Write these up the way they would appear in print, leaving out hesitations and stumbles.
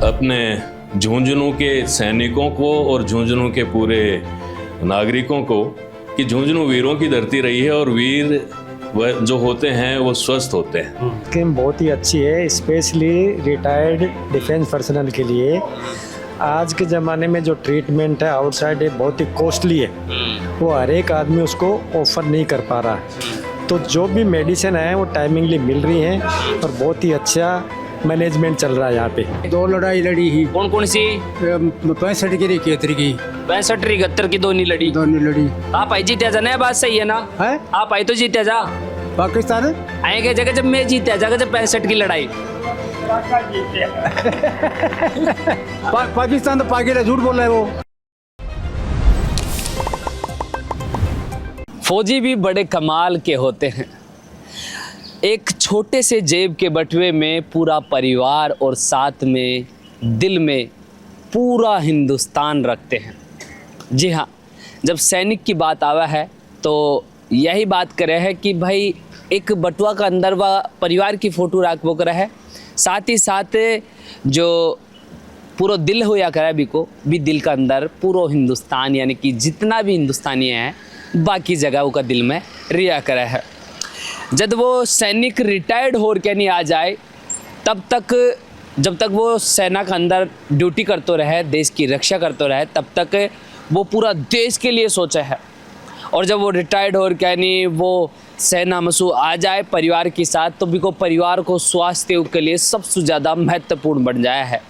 अपने झुंझुनू के सैनिकों को और झुंझुनू के पूरे नागरिकों को कि झुंझुनू वीरों की धरती रही है और वीर वह जो होते हैं वो स्वस्थ होते हैं। स्कीम बहुत ही अच्छी है, स्पेशली रिटायर्ड डिफेंस पर्सनल के लिए। आज के ज़माने में जो ट्रीटमेंट है आउटसाइड है बहुत ही कॉस्टली है, वो हर एक आदमी उसको ऑफर नहीं कर पा रहा है। तो जो भी मेडिसिन है वो टाइमिंगली मिल रही है और बहुत ही अच्छा मैनेजमेंट चल रहा है यहाँ पे। 2 लड़ाई लड़ी ही। कौन कौन सी? 65 की 71 की। 65 71 की दोनों लड़ी। दोनों लड़ी। आप आई जीत्या जा ना, बात सही है ना? है आप आई तो जीत्या जा। पाकिस्तान आएंगे जगह जब मैं जीत्या जाएगा जब 65 की लड़ाई। पाकिस्तान तो पाकिस्तान झूठ बोल रहा है वो। फौजी भी बड़े कमाल के होते हैं। एक छोटे से जेब के बटुए में पूरा परिवार और साथ में दिल में पूरा हिंदुस्तान रखते हैं। जी हाँ, जब सैनिक की बात आवा है तो यही बात करे है कि भाई एक बटुआ का अंदर वह परिवार की फ़ोटो रख वो करे है, साथ ही साथ जो पूरा दिल होया करे भी दिल का अंदर पूरा हिंदुस्तान यानी कि जितना भी हिंदुस्तानी है बाकी जगह का दिल में रिया करे है। जब वो सैनिक रिटायर्ड हो के नहीं आ जाए तब तक, जब तक वो सेना के अंदर ड्यूटी करते रहे, देश की रक्षा करते रहे, तब तक वो पूरा देश के लिए सोचा है। और जब वो रिटायर्ड हो के नहीं वो सेना मसू आ जाए परिवार के साथ तो भी को परिवार को स्वास्थ्य के लिए सबसे ज़्यादा महत्वपूर्ण बन जाया है।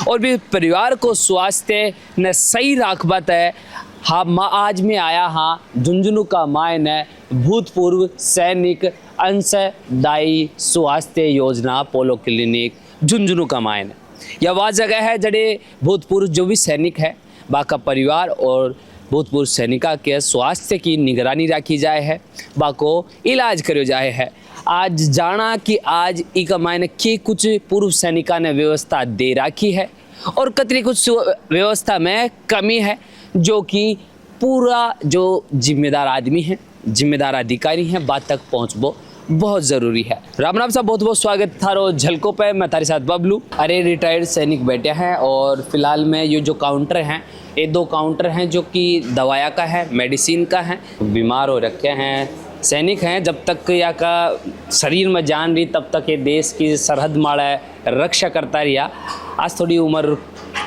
और भी परिवार को स्वास्थ्य न सही राखबत है। हाँ, माँ आज में आया हाँ झुंझुनू का मायन है भूतपूर्व सैनिक अंशदायी स्वास्थ्य योजना पोलो क्लिनिक झुंझुनू का मायन है। यह वह जगह है जड़े भूतपूर्व जो भी सैनिक है बाका परिवार और भूतपूर्व सैनिका के स्वास्थ्य की निगरानी रखी जाए है, बाको इलाज करो जाए है। आज जाना कि आज इका मायने की कुछ पूर्व सैनिका ने व्यवस्था दे रखी है और कतरी कुछ व्यवस्था में कमी है जो कि पूरा जो जिम्मेदार आदमी है, जिम्मेदार अधिकारी हैं बात तक पहुँचबो बहुत ज़रूरी है। राम राम साहब, बहुत बहुत स्वागत थारो झलकों पे। मैं तारे साथ बबलू। अरे रिटायर्ड सैनिक बैठे हैं और फिलहाल में ये जो काउंटर हैं ये 2 काउंटर हैं जो कि दवाया का है, मेडिसिन का है। बीमार हो रखे हैं सैनिक हैं, जब तक या का शरीर में जान रही तब तक ये देश की सरहद माड़ा रक्षा करता रहा। आज थोड़ी उम्र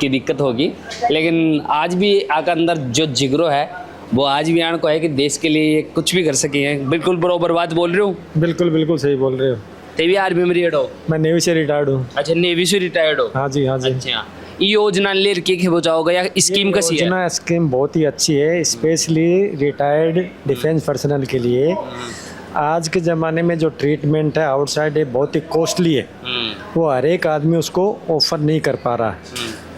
की दिक्कत होगी लेकिन आज भी आका अंदर जो जिगरो है वो आज भी आन को है कि देश के लिए कुछ भी कर सके हैं। बिल्कुल बरोबर बात बोल रहे हो? बिल्कुल बिल्कुल सही बोल रहे हो। तेवी आर्मी में रिटायर्ड हो? मैं नेवी से रिटायर्ड हूँ। अच्छा, नेवी से रिटायर्ड हो? हाँ जी, हाँ जी। अच्छा, ये योजना ले के बचाओगे या स्कीम कैसी है? योजना स्कीम बहुत ही अच्छी है, स्पेशली रिटायर्ड डिफेंस पर्सनल के लिए। आज के ज़माने में जो ट्रीटमेंट है आउटसाइड है बहुत ही कॉस्टली है, वो हर एक आदमी उसको ऑफर नहीं कर पा रहा है।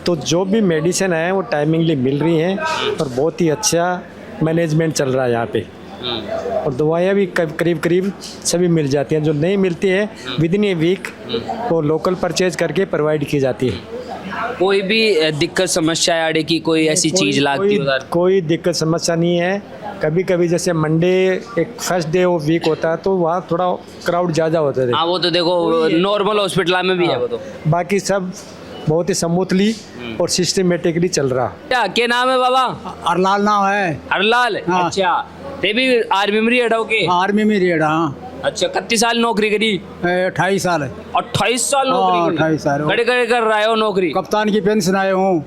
तो जो भी मेडिसिन है वो टाइमिंगली मिल रही हैं और बहुत ही अच्छा मैनेजमेंट चल रहा है यहाँ पे। और दवाइयाँ भी करीब करीब सभी मिल जाती हैं, जो नहीं मिलती है विद इन ए वीक वो लोकल परचेज करके प्रोवाइड की जाती है। कोई भी दिक्कत समस्या आड़े की कोई ऐसी चीज़ लागती है? कोई दिक्कत समस्या नहीं है। कभी कभी जैसे मंडे एक फर्स्ट डे वो वीक होता है तो वहाँ थोड़ा क्राउड ज़्यादा होता है। हाँ, वो तो देखो नॉर्मल हॉस्पिटल में भी है वो तो। बाकी सब बहुत ही स्मूथली और सिस्टमेटिकली चल रहा। क्या नाम है बाबा? अरलाल नाम है। हरलाल? हाँ। अच्छा, ते भी आर्मी में रिटायर्ड हो के? आर्मी में रेड। हाँ। अच्छा, कितनी साल नौकरी करी? 28 साल। 28 साल नौकरी? 28 साल। कड़े कड़े कर रहे हो नौकरी? कप्तान की पेंशन आए हूँ।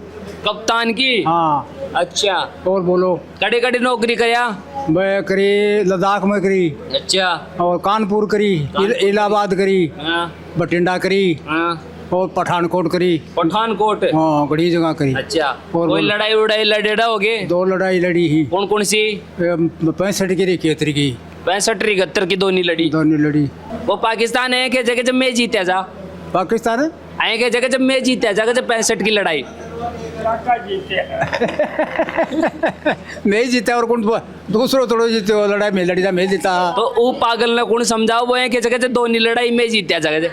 कप्तान की? हाँ। अच्छा, और बोलो। कड़े कड़े नौकरी करया? मैं करी लद्दाख में करी। अच्छा। और कानपुर करी, इलाहाबाद करी, हाँ। बठिंडा करी हाँ। और पठानकोट करी। पठानकोट? हाँ, बड़ी जगह करी। अच्छा, और कोई लड़ाई उड़ाई लड़ेड़ा हो गए? 2 लड़ाई लड़ी ही। कौन कौन सी? 65 की 71 की। 65 71 की दोनों लड़ी? दोनों लड़ी। वो पाकिस्तान है कि जगह जब मैं जीत्या जा? पाकिस्तान आए के जगह जब मैं जीत्या जाकर जब 65 की लड़ाई मैं ही जीता और कौन दूसरों थोड़ा जीते हो। लड़ाई में लड़ी था मैं जीता। तो वो पागल ने कौन समझाओ वो है कि जगह जब दोनों लड़ाई में जीत्या जगह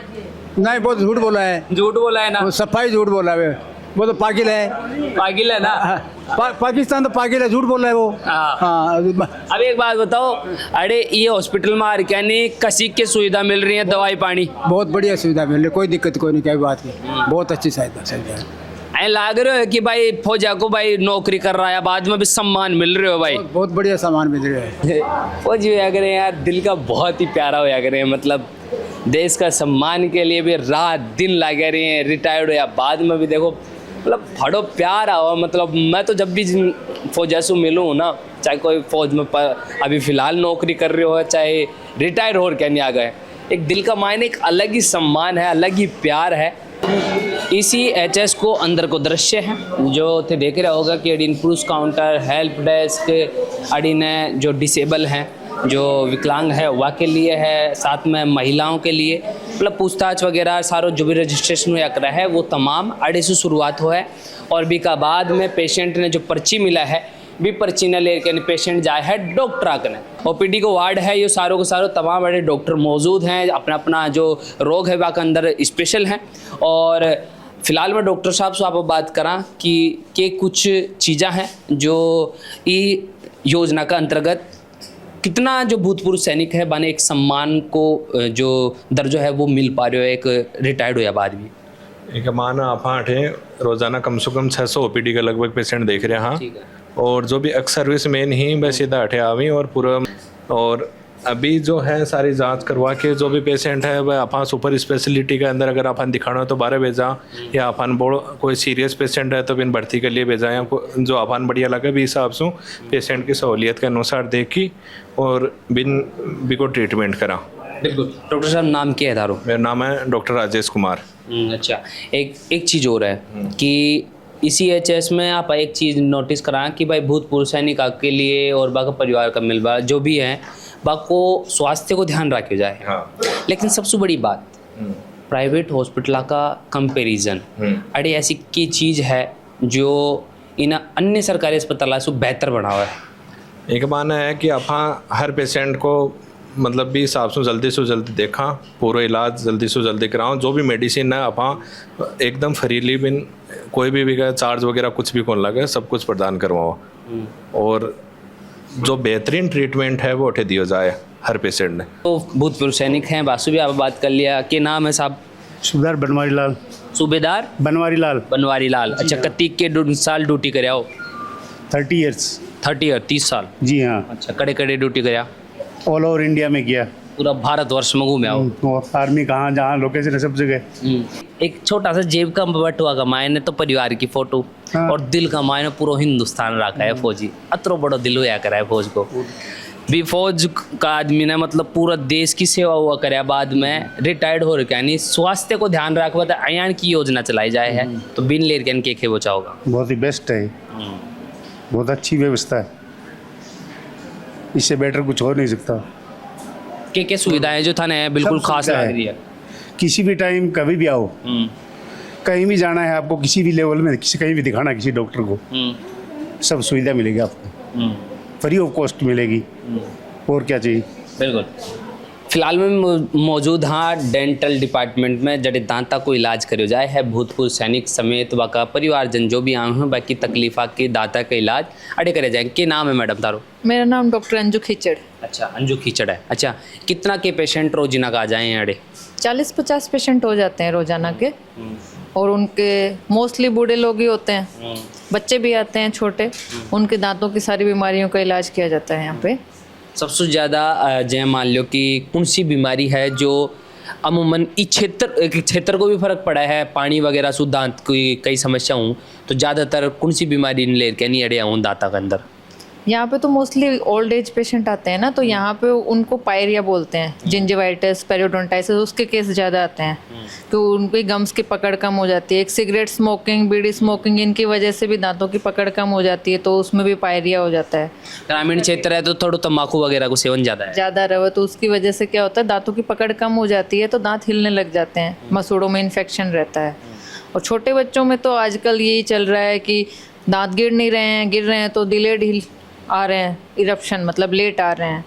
नहीं, बहुत झूठ बोला है। झूठ बोला है ना? वो सफाई झूठ बोला है। वो तो पाकिल है। पागिल है ना। पाकिस्तान तो पाकिल है, झूठ बोल रहा है वो। हाँ। हाँ अब एक बात बताओ, अरे ये हॉस्पिटल में आर क्या नहीं कसी के सुविधा मिल रही है, दवाई पानी बहुत बढ़िया सुविधा मिल रही है, कोई दिक्कत कोई नहीं, क्या बात नहीं, बहुत अच्छी सुविधा है। ऐ लाग रहे हो कि भाई फौजा को भाई नौकरी कर रहा है, बाद में भी सम्मान मिल रहे हो भाई। बहुत बढ़िया सामान मिल रहा है। फौजी होया करें यार, दिल का बहुत ही प्यारा होया करें, मतलब देश का सम्मान के लिए भी रात दिन लगे रहे हैं, रिटायर्ड हो या बाद में भी देखो, मतलब बड़ो प्यार आओ। मतलब मैं तो जब भी फौजा से मिलूँ ना, चाहे कोई फौज में अभी फ़िलहाल नौकरी कर रहे हो, चाहे रिटायर हो क्या नहीं आ गए, एक दिल का मायने एक अलग ही सम्मान है, अलग ही प्यार है। ECHS को अंदर को दृश्य है जो थे देख रहा होगा कि अड़ीन पुरुष काउंटर, हेल्प डेस्क, अड़ीन जो डिसेबल हैं, जो विकलांग है वह के लिए है, साथ में महिलाओं के लिए मतलब पूछताछ वगैरह सारो जो भी रजिस्ट्रेशन हुआ कर है वो तमाम अड़े से शुरुआत हो है। और भी का बाद में पेशेंट ने जो पर्ची मिला है भी पर्ची न लेकर पेशेंट जाए है डॉक्टर आकने। OPD को वार्ड है, ये सारों के सारों तमाम बड़े डॉक्टर मौजूद हैं, अपना अपना जो रोग है वह के अंदर स्पेशल हैं। और फिलहाल मैं डॉक्टर साहब से आप बात करा कि कुछ चीज़ें हैं जो ई योजना का अंतर्गत कितना जो भूतपूर्व सैनिक है बाने एक सम्मान को जो दर्जो है वो मिल पा रहे हो एक रिटायर्ड हो या बाद भी। एक माना आप है रोज़ाना कम से कम 600 OPD का लगभग पेशेंट देख रहे हैं। हाँ, और जो भी एक्स सर्विस मैन ही बस सीधा हटे आवी और पूरा। और अभी जो है सारी जांच करवा के जो भी पेशेंट है वह अपन सुपर स्पेशलिटी के अंदर अगर अपन दिखाना हो तो 12 भेजा, या अपन बोल कोई सीरियस पेशेंट है तो बिन भर्ती के लिए भेजा, या जो अपन बढ़िया लगे भी हिसाब से पेशेंट की सहूलियत के अनुसार देखी और बिन को ट्रीटमेंट करा। बिल्कुल। डॉक्टर साहब नाम क्या है तारो? मेरा नाम है डॉक्टर राजेश कुमार। अच्छा, एक चीज़ और है कि ECHS में आप एक चीज़ नोटिस करा कि भाई भूतपूर्व सैनिक के लिए और बाका परिवार का मिलवा जो भी है बाको स्वास्थ्य को ध्यान रखे जाए। हाँ। लेकिन सबसे बड़ी बात प्राइवेट हॉस्पिटल का कंपैरिजन अरे ऐसी की चीज़ है जो इन अन्य सरकारी अस्पतालों से बेहतर बना हुआ है। एक माना है कि अपन हर पेशेंट को मतलब भी हिसाब से जल्दी देखा, पूरा इलाज जल्दी से जल्दी कराऊँ, जो भी मेडिसिन है अपन एकदम फ्रीली बिन कोई भी चार्ज वगैरह कुछ भी कौन लगे सब कुछ प्रदान करवाओ। और जो बेहतरीन ट्रीटमेंट है वो उठे दिया जाए हर पेशेंट ने। तो भूतपूर्व सैनिक हैं, बासु भी आप बात कर लिया, के नाम है साहब? सूबेदार बनवारी लाल। सूबेदार बनवारी लाल। अच्छा, कत्ती के साल ड्यूटी करे आओ? 30 ईयर्स। 30 साल। जी हाँ। अच्छा, कड़े ड्यूटी करे? ऑल ओवर इंडिया में किया, पूरा भारतवर्ष में घूमे आओ। और आर्मी कहाँ जहाँ लोकेशन है सब जगह। एक छोटा सा जेब का बटुआ का मायने तो परिवार की फोटो हाँ। और दिल का मायने पूरा हिंदुस्तान रखा है फौजी, अतरो बड़ो दिल होया करा है फौज को भी। फौज का आदमी ने मतलब पूरा देश की सेवा हुआ करे, बाद में रिटायर्ड हो रहा यानी स्वास्थ्य को ध्यान रखवा तो अयान की योजना चलाई जाए है तो बिन लेर के बचाओगा। बहुत ही बेस्ट है, बहुत अच्छी व्यवस्था है, इससे बेटर कुछ हो नहीं सकता। क्या सुविधाएं जो था ना बिल्कुल खास लग रही है। किसी भी टाइम कभी भी आओ, कहीं भी जाना है आपको, किसी भी लेवल में कहीं भी दिखाना किसी डॉक्टर को, सब सुविधा मिलेगी आपको, फ्री ऑफ कॉस्ट मिलेगी। और क्या चाहिए। बिल्कुल। फिलहाल में मौजूद हाँ डेंटल डिपार्टमेंट में जड़े दांता को इलाज करो जाए है भूतपूर्व सैनिक समेत वाका परिवारजन जो भी आए हैं बाकी तकलीफा के दांता का इलाज अड़े करे जाए। के नाम है मैडम तारो? मेरा नाम डॉक्टर अंजू खीचड़। अच्छा, अंजू खीचड़ है। अच्छा, कितना के पेशेंट रोजाना का आ जाए हैं अड़े? 40-50 पेशेंट हो जाते हैं रोजाना के, और उनके मोस्टली बूढ़े लोग ही होते हैं, बच्चे भी आते हैं छोटे, उनके दांतों की सारी बीमारियों का इलाज किया जाता है यहाँ पे। सबसे ज़्यादा जय मान लो कि कौन सी बीमारी है जो अमूमन इस क्षेत्र को भी फर्क पड़ा है, पानी वगैरह से दांत की कई समस्या हूँ तो ज़्यादातर कौन सी बीमारी ले के नहीं अड़े हूँ दांता के अंदर? यहाँ पे तो मोस्टली ओल्ड एज पेशेंट आते हैं ना, तो यहाँ पे उनको पायरिया बोलते हैं, जिंजिवाइटिस, पेरियोडोंटाइटिस, उसके केस ज़्यादा आते हैं तो उनकी गम्स की पकड़ कम हो जाती है। एक सिगरेट स्मोकिंग, बीड़ी स्मोकिंग, इनकी वजह से भी दांतों की पकड़ कम हो जाती है तो उसमें भी पायरिया हो जाता है। ग्रामीण क्षेत्र है तो थोड़ा तम्बाकू वगैरह को सेवन ज़्यादा रहे तो उसकी वजह से क्या होता है, दांतों की पकड़ कम हो जाती है तो दांत हिलने लग जाते हैं, मसूड़ों में इन्फेक्शन रहता है। और छोटे बच्चों में तो आजकल यही चल रहा है कि दांत गिर रहे हैं तो डिलेड आ रहे हैं, इरप्शन मतलब लेट आ रहे हैं,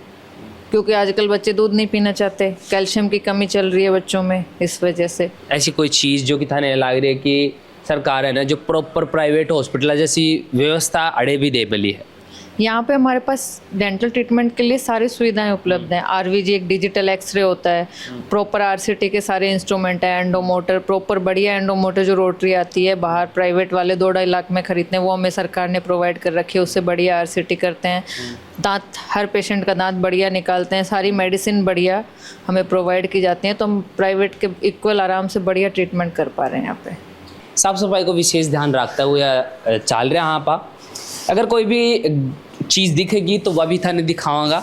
क्योंकि आजकल बच्चे दूध नहीं पीना चाहते, कैल्शियम की कमी चल रही है बच्चों में, इस वजह से। ऐसी कोई चीज़ जो कि थाने लग रही है कि सरकार है ना जो प्रॉपर प्राइवेट हॉस्पिटल जैसी व्यवस्था अड़े भी दे बली है। यहाँ पे हमारे पास डेंटल ट्रीटमेंट के लिए सारी सुविधाएं उपलब्ध हैं। आरवीजी एक डिजिटल एक्सरे होता है, प्रॉपर आरसीटी के सारे इंस्ट्रूमेंट है, एंडोमोटर प्रॉपर बढ़िया एंडोमोटर जो रोटरी आती है बाहर प्राइवेट वाले 2-2.5 लाख में खरीदते हैं, वो हमें सरकार ने प्रोवाइड कर रखी है, उससे बढ़िया आरसीटी करते हैं। दांत हर पेशेंट का दांत बढ़िया निकालते हैं, सारी मेडिसिन बढ़िया हमें प्रोवाइड की जाती हैं, तो हम प्राइवेट के इक्वल आराम से बढ़िया ट्रीटमेंट कर पा रहे हैं यहाँ पे। साफ सफाई को विशेष ध्यान रखता हुए चल रहे हैं यहाँ पर। अगर कोई भी चीज़ दिखेगी तो वह भी थाने दिखाऊंगा।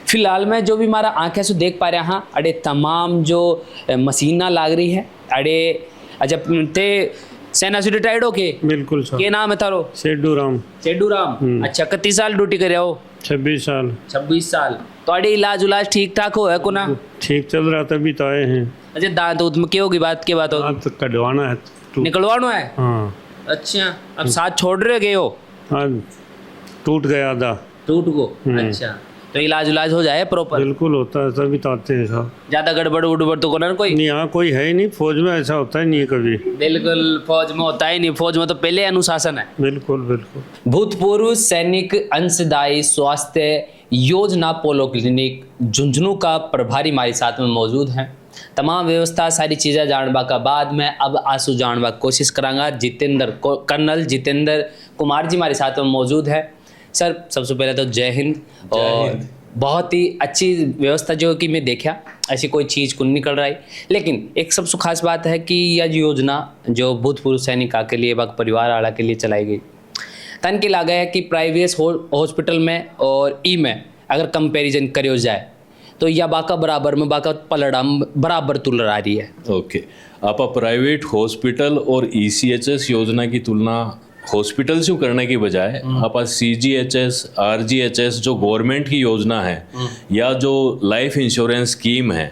फिलहाल मैं जो भी हमारा आंखें से देख पा रहे हैं अड़े तमाम जो मशीना लाग रही है अड़े। अच्छा ते सेना से रिटायर्ड हो के? बिल्कुल सर। के नाम है तारो? सेडू राम। सेडू राम। अच्छा कितनी साल ड्यूटी करे हो? 26 साल। 26 साल। तो अड़े इलाज उलाज ठीक ठाक हो है को ना? ठीक चल रहा तभी तो आए हैं। अच्छा दांत दूध में क्या होगी बात के बात हो? दांत कटवाना है। निकलवाना है? हाँ। अच्छा अब साथ छोड़ रहे गए हो? हाँ टूट गया आधा। टूट को? अच्छा तो इलाज उलाज हो जाए प्रॉपर? बिल्कुल होता है तभी तो आते हैं साहब। ज्यादा गड़बड़ उड़बड़ तो कोना कोई? नहीं यहाँ कोई है ही नहीं, फौज में ऐसा होता ही नहीं है कभी। बिल्कुल फौज में होता ही नहीं, फौज में तो पहले अनुशासन है। बिल्कुल बिल्कुल। भूतपूर्व सैनिक अंशदायी स्वास्थ्य योजना पोलो क्लिनिक झुंझुनू का प्रभारी हमारे साथ में मौजूद हैं। तमाम व्यवस्था सारी चीज़ें जानवा का बाद में अब आंसू जानवा की कोशिश करांगा। कर्नल जितेंद्र कुमार जी हमारे साथ में मौजूद है। सर सबसे पहले तो जय हिंद। और बहुत ही अच्छी व्यवस्था जो कि मैं देखा, ऐसी कोई चीज़ को निकल रहा है, लेकिन एक सबसे खास बात है कि यह योजना जो भूतपूर्व सैनिका के लिए वक्त परिवार आला के लिए चलाई गई, तन की लागा है कि प्राइवेट हॉस्पिटल में और ई में अगर कंपैरिजन करो जाए तो यह बाका बराबर में बाका पलड़ा बराबर तुल रही है। ओके आप प्राइवेट हॉस्पिटल और ECHS योजना की तुलना हॉस्पिटल से करने की बजाय आप CGHS RGHS जो गवर्नमेंट की योजना है या जो लाइफ इंश्योरेंस स्कीम है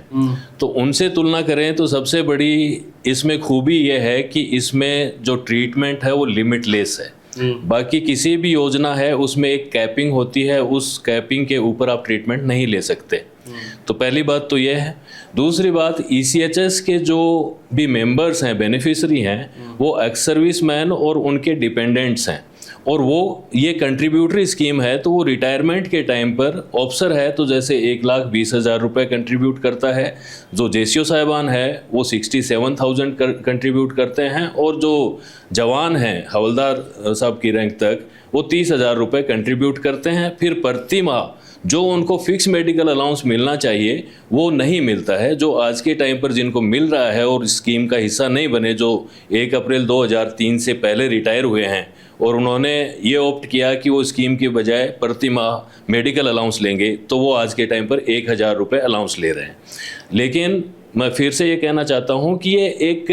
तो उनसे तुलना करें तो सबसे बड़ी इसमें खूबी यह है कि इसमें जो ट्रीटमेंट है वो लिमिटलेस है। बाकी किसी भी योजना है उसमें एक कैपिंग होती है, उस कैपिंग के ऊपर आप ट्रीटमेंट नहीं ले सकते। तो पहली बात तो यह है। दूसरी बात ECHS के जो भी मेंबर्स हैं, बेनिफिशरी हैं, वो एक्स सर्विसमैन और उनके डिपेंडेंट्स हैं और वो ये कंट्रीब्यूटरी स्कीम है, तो वो रिटायरमेंट के टाइम पर ऑफिसर है तो जैसे 1,20,000 रुपये कंट्रीब्यूट करता है, जो JCO साहिबान है वो 67,000 कंट्रीब्यूट करते हैं और जो जवान हैं हवलदार साहब की रैंक तक वो 30,000 रुपये कंट्रीब्यूट करते हैं। फिर प्रति माह जो उनको फिक्स मेडिकल अलाउंस मिलना चाहिए वो नहीं मिलता है, जो आज के टाइम पर जिनको मिल रहा है और स्कीम का हिस्सा नहीं बने, जो 1 अप्रैल 2003 से पहले रिटायर हुए हैं और उन्होंने ये ऑप्ट किया कि वो स्कीम के बजाय प्रति माह मेडिकल अलाउंस लेंगे, तो वो आज के टाइम पर 1,000 रुपये अलाउंस ले रहे हैं। लेकिन मैं फिर से ये कहना चाहता हूँ कि ये एक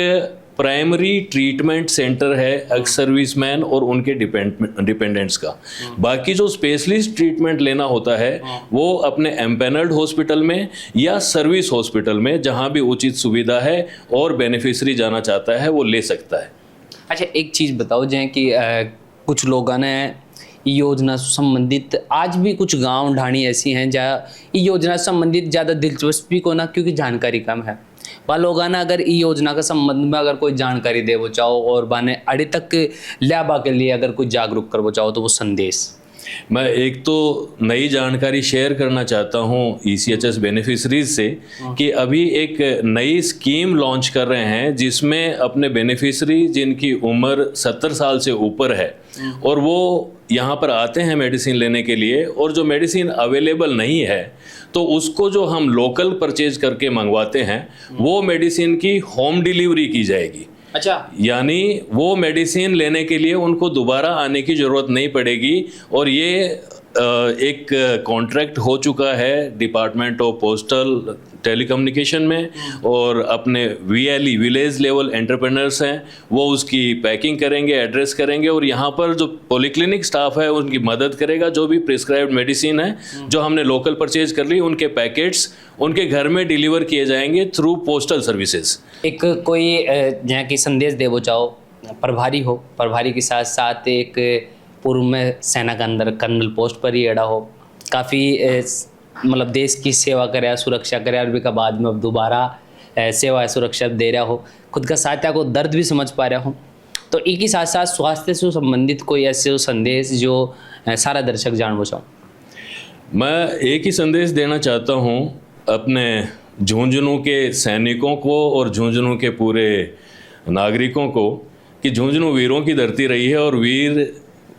प्राइमरी ट्रीटमेंट सेंटर है एक्स सर्विसमैन और उनके डिपेंडेंट्स का। बाकी जो स्पेशलिस्ट ट्रीटमेंट लेना होता है वो अपने एम्पेनल्ड हॉस्पिटल में या सर्विस हॉस्पिटल में जहां भी उचित सुविधा है और बेनिफिशरी जाना चाहता है वो ले सकता है। अच्छा एक चीज़ बताओ जैसे कि कुछ लोगों ने योजना से संबंधित आज भी कुछ गांव ढाणी ऐसी हैं जहाँ योजना से संबंधित ज़्यादा दिलचस्पी को ना क्योंकि जानकारी कम है, वह लोग ना अगर ई योजना के संबंध में अगर कोई जानकारी दे वो चाहो और बाने अड़े तक लियाबा के लिए अगर कोई जागरूक कर वो चाहो तो वो संदेश। मैं एक तो नई जानकारी शेयर करना चाहता हूँ ECHS बेनिफिशरीज से कि अभी एक नई स्कीम लॉन्च कर रहे हैं जिसमें अपने बेनिफिशरी जिनकी उम्र 70 साल से ऊपर है और वो यहाँ पर आते हैं मेडिसिन लेने के लिए और जो मेडिसिन अवेलेबल नहीं है तो उसको जो हम लोकल परचेज करके मंगवाते हैं वो मेडिसिन की होम डिलीवरी की जाएगी। अच्छा यानी वो मेडिसिन लेने के लिए उनको दोबारा आने की ज़रूरत नहीं पड़ेगी और ये एक कॉन्ट्रैक्ट हो चुका है डिपार्टमेंट ऑफ पोस्टल टेलीकम्युनिकेशन में और अपने VLE विलेज लेवल एंटरप्रेन्योर्स हैं वो उसकी पैकिंग करेंगे, एड्रेस करेंगे और यहाँ पर जो पॉलीक्लिनिक स्टाफ है उनकी मदद करेगा। जो भी प्रिस्क्राइब्ड मेडिसिन है जो हमने लोकल परचेज कर ली उनके पैकेट्स उनके घर में डिलीवर किए जाएंगे थ्रू पोस्टल सर्विसेज। एक कोई जहाँ की संदेश दे वो चाहो प्रभारी हो, प्रभारी के साथ साथ एक पूर्व में सेना के अंदर कर्नल पोस्ट पर ही अड़ा हो, काफ़ी मतलब देश की सेवा करे, सुरक्षा करे और भी का बाद में अब दोबारा सेवा सुरक्षा दे रहा हो, खुद का साथिया को दर्द भी समझ पा रहा हो, तो एक ही साथ साथ स्वास्थ्य से संबंधित कोई ऐसे संदेश जो सारा दर्शक जानना चाहूँ। मैं एक ही संदेश देना चाहता हूँ अपने झुंझुनू के सैनिकों को और झुंझुनू के पूरे नागरिकों को कि झुंझुनू वीरों की धरती रही है और वीर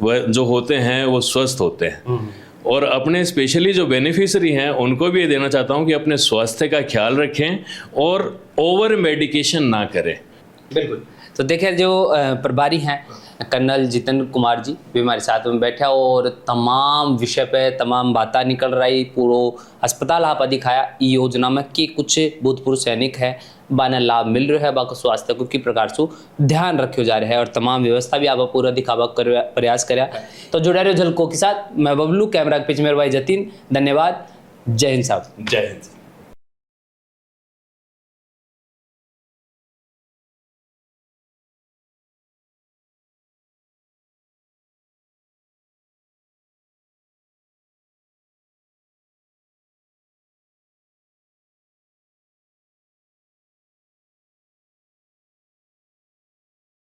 जो होते हैं वो स्वस्थ होते हैं। और अपने स्पेशली जो बेनिफिशरी हैं उनको भी ये देना चाहता हूँ कि अपने स्वास्थ्य का ख्याल रखें और ओवर मेडिकेशन ना करें। बिल्कुल। तो देखिए जो प्रभारी हैं कर्नल जितेंद्र कुमार जी भी हमारे साथ में बैठा और तमाम विषय पे तमाम बातें निकल रही। पूरा अस्पताल आप दिखाया ई योजना में कि कुछ भूतपूर्व सैनिक है बाने लाभ मिल रहा है, बाकी स्वास्थ्य को की प्रकार से ध्यान रखो जा रहा है और तमाम व्यवस्था भी आप पूरा दिखावा कर प्रयास करा। तो जुड़ा रहे झलकों के साथ, मैं बबलू, कैमरा के पीछे मेरे भाई जतीन। धन्यवाद। जय हिंद साहब। जय हिंद।